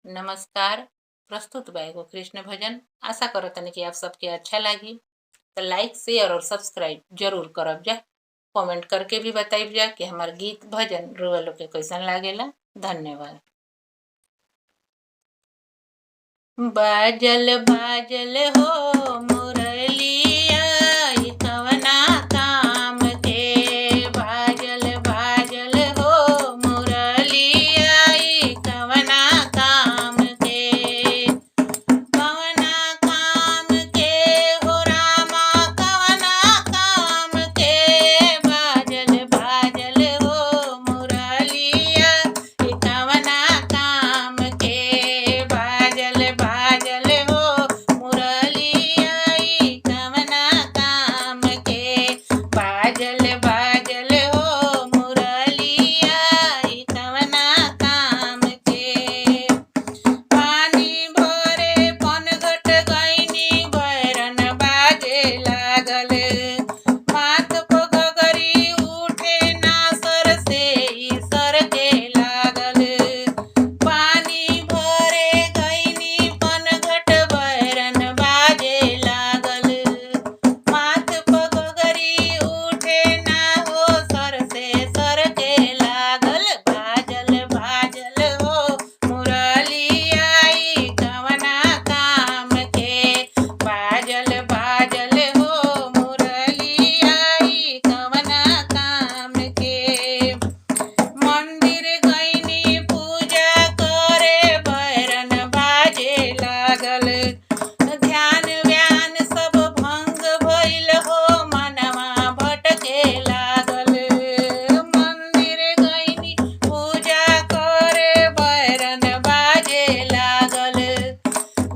नमस्कार। प्रस्तुत बा एगो कृष्ण भजन। आशा करतनी कि आप सबके अच्छा लागी। तो लाइक शेयर और सब्सक्राइब जरूर करब जा। कमेंट करके भी बताइब जा कि हमार गीत भजन रुआ लोग के कैसन लागेला। धन्यवाद। बाजल बाजल हो मुरलिया ई कवना काम के। बाजल बाजल हो मुरलिया ई कवना काम के। कवना काम के हो रामा कवना काम के। बाजल बाजल हो मुरलिया ई कवना काम के। बाजल बाजल हो मुरलिया ई कवना काम के। बाजल बाजल हो मुरलिया ई कवना काम के। पानी भरे पनघट गइनी बैरन बाजे लागल। माथ प घघरी उठे ना सर से ई सरके लागल। पानी भरे गइनी पनघट बैरन बाजे लागल। माथ प घघरी उठे ना हो सर से सरके लागल। बाजल बाजल हो मुरलिया ई कवना काम के। बाजल बाजल हो मुरलिया ई कवना काम के। मंदिर गइनी पूजा करे बैरन बाजे लागल। ध्यान व्यान सब भंग भइल हो मनवा भटके लागल। मंदिर गइनी पूजा करे बैरन बाजे लागल।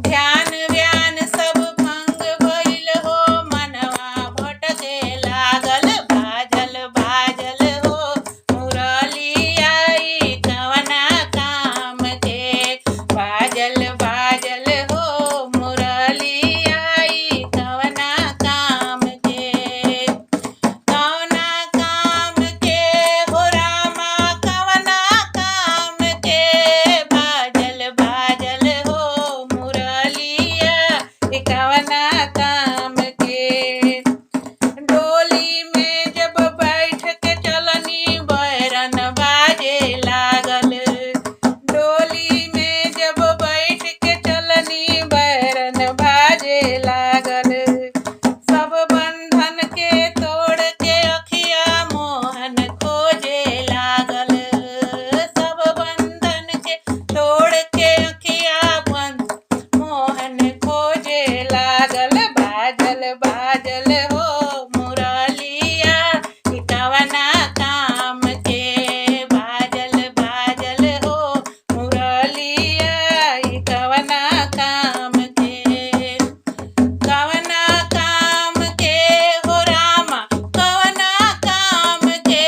ध्यान व्यान सब भंग भइल हो मनवा भटके लागल। बाजल बाजल हो मुरलिया ई कवना काम के। बाजल बाजल हो मुरलिया ई कवना काम के। कवना काम के हो रामा कवना काम के। बाजल बाजल हो मुरलिया ई कवना काम के। डोली में जब बैठ के चलनी बैरन बाजे लागल। डोली में जब बैठ के चलनी बैरन बाजे लागल। सब बंधन के तोड़ के अखिया मोहन खोजे लागल। सब बंधन के तोड़ के अखिया मोहन खोजे लागल। बाजल बाजल हो मुरलिया ई कवना काम के। बाजल बाजल हो मुरलिया ई कवना काम के। कवना काम के हो रामा कवना काम के।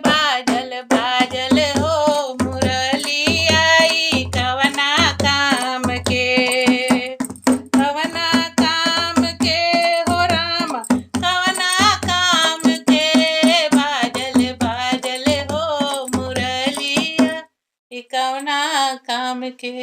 बाजल बाजल हो मुरलिया ई कवना काम के। कवना काम के हो रामा कवना काम के। बाजल बाजल हो मुरलिया ई कवना काम के।